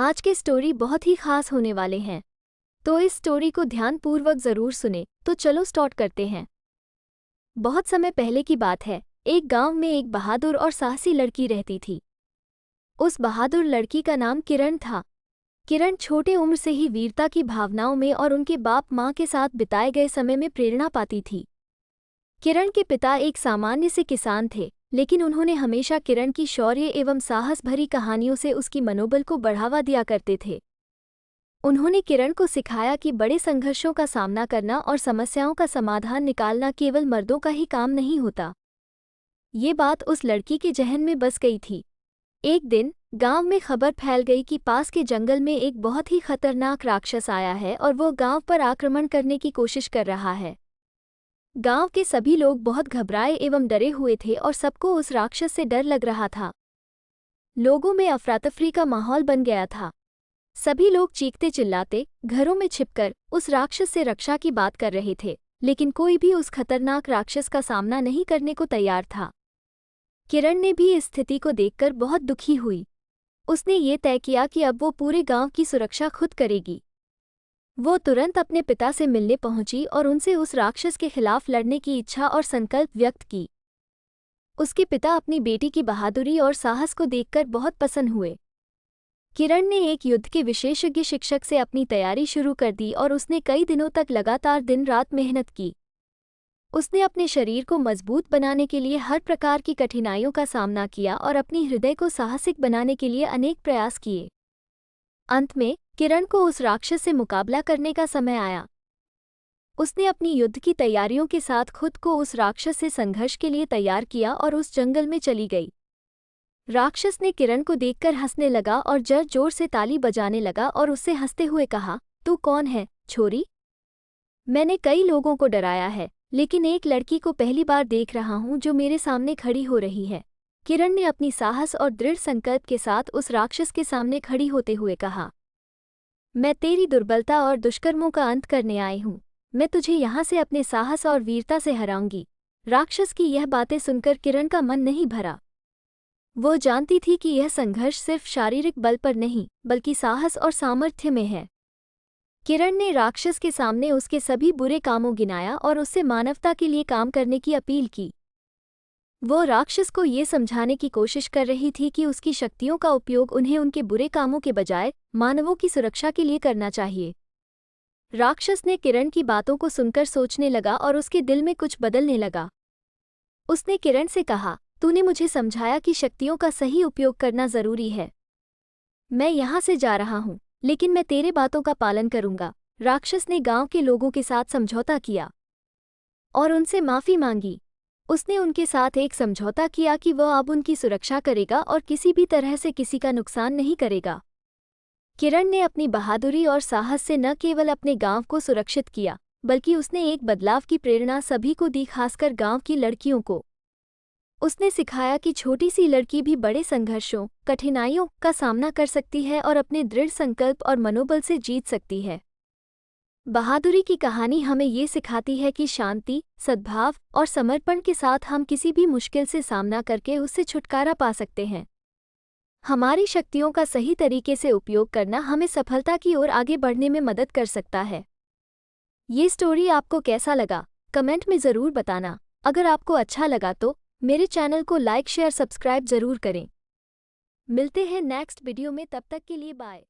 आज के स्टोरी बहुत ही खास होने वाले हैं, तो इस स्टोरी को ध्यानपूर्वक जरूर सुने। तो चलो स्टार्ट करते हैं। बहुत समय पहले की बात है, एक गांव में एक बहादुर और साहसी लड़की रहती थी। उस बहादुर लड़की का नाम किरण था। किरण छोटे उम्र से ही वीरता की भावनाओं में और उनके बाप माँ के साथ बिताए गए समय में प्रेरणा पाती थी। किरण के पिता एक सामान्य से किसान थे, लेकिन उन्होंने हमेशा किरण की शौर्य एवं साहस भरी कहानियों से उसकी मनोबल को बढ़ावा दिया करते थे। उन्होंने किरण को सिखाया कि बड़े संघर्षों का सामना करना और समस्याओं का समाधान निकालना केवल मर्दों का ही काम नहीं होता। ये बात उस लड़की के जहन में बस गई थी। एक दिन गांव में खबर फैल गई कि पास के जंगल में एक बहुत ही खतरनाक राक्षस आया है और वो गांव पर आक्रमण करने की कोशिश कर रहा है। गांव के सभी लोग बहुत घबराए एवं डरे हुए थे और सबको उस राक्षस से डर लग रहा था। लोगों में अफरा-तफरी का माहौल बन गया था। सभी लोग चीखते चिल्लाते घरों में छिपकर उस राक्षस से रक्षा की बात कर रहे थे, लेकिन कोई भी उस खतरनाक राक्षस का सामना नहीं करने को तैयार था। किरण ने भी इस स्थिति को देखकर बहुत दुखी हुई। उसने ये तय किया कि अब वो पूरे गांव की सुरक्षा खुद करेगी। वो तुरंत अपने पिता से मिलने पहुंची और उनसे उस राक्षस के खिलाफ लड़ने की इच्छा और संकल्प व्यक्त की। उसके पिता अपनी बेटी की बहादुरी और साहस को देखकर बहुत प्रसन्न हुए। किरण ने एक युद्ध के विशेषज्ञ शिक्षक से अपनी तैयारी शुरू कर दी और उसने कई दिनों तक लगातार दिन रात मेहनत की। उसने अपने शरीर को मजबूत बनाने के लिए हर प्रकार की कठिनाइयों का सामना किया और अपनी हृदय को साहसिक बनाने के लिए अनेक प्रयास किए। अंत में किरण को उस राक्षस से मुकाबला करने का समय आया। उसने अपनी युद्ध की तैयारियों के साथ खुद को उस राक्षस से संघर्ष के लिए तैयार किया और उस जंगल में चली गई। राक्षस ने किरण को देखकर हंसने लगा और जोर जोर से ताली बजाने लगा और उससे हंसते हुए कहा, तू कौन है, छोरी? मैंने कई लोगों को डराया है, लेकिन एक लड़की को पहली बार देख रहा हूँ जो मेरे सामने खड़ी हो रही है। किरण ने अपनी साहस और दृढ़ संकल्प के साथ उस राक्षस के सामने खड़ी होते हुए कहा, मैं तेरी दुर्बलता और दुष्कर्मों का अंत करने आई हूँ। मैं तुझे यहाँ से अपने साहस और वीरता से हराऊंगी। राक्षस की यह बातें सुनकर किरण का मन नहीं भरा। वो जानती थी कि यह संघर्ष सिर्फ शारीरिक बल पर नहीं, बल्कि साहस और सामर्थ्य में है। किरण ने राक्षस के सामने उसके सभी बुरे कामों गिनाया और उससे मानवता के लिए काम करने की अपील की। वो राक्षस को ये समझाने की कोशिश कर रही थी कि उसकी शक्तियों का उपयोग उन्हें उनके बुरे कामों के बजाय मानवों की सुरक्षा के लिए करना चाहिए। राक्षस ने किरण की बातों को सुनकर सोचने लगा और उसके दिल में कुछ बदलने लगा। उसने किरण से कहा, तूने मुझे समझाया कि शक्तियों का सही उपयोग करना जरूरी है। मैं यहाँ से जा रहा हूँ, लेकिन मैं तेरे बातों का पालन करूँगा। राक्षस ने गांव के लोगों के साथ समझौता किया और उनसे माफ़ी मांगी। उसने उनके साथ एक समझौता किया कि वह अब उनकी सुरक्षा करेगा और किसी भी तरह से किसी का नुकसान नहीं करेगा। किरण ने अपनी बहादुरी और साहस से न केवल अपने गांव को सुरक्षित किया, बल्कि उसने एक बदलाव की प्रेरणा सभी को दी, खासकर गांव की लड़कियों को। उसने सिखाया कि छोटी सी लड़की भी बड़े संघर्षों, कठिनाइयों का सामना कर सकती है और अपने दृढ़ संकल्प और मनोबल से जीत सकती है। बहादुरी की कहानी हमें ये सिखाती है कि शांति, सद्भाव और समर्पण के साथ हम किसी भी मुश्किल से सामना करके उससे छुटकारा पा सकते हैं। हमारी शक्तियों का सही तरीके से उपयोग करना हमें सफलता की ओर आगे बढ़ने में मदद कर सकता है। ये स्टोरी आपको कैसा लगा, कमेंट में ज़रूर बताना। अगर आपको अच्छा लगा तो मेरे चैनल को लाइक, शेयर, सब्सक्राइब ज़रूर करें। मिलते हैं नेक्स्ट वीडियो में, तब तक के लिए बाय।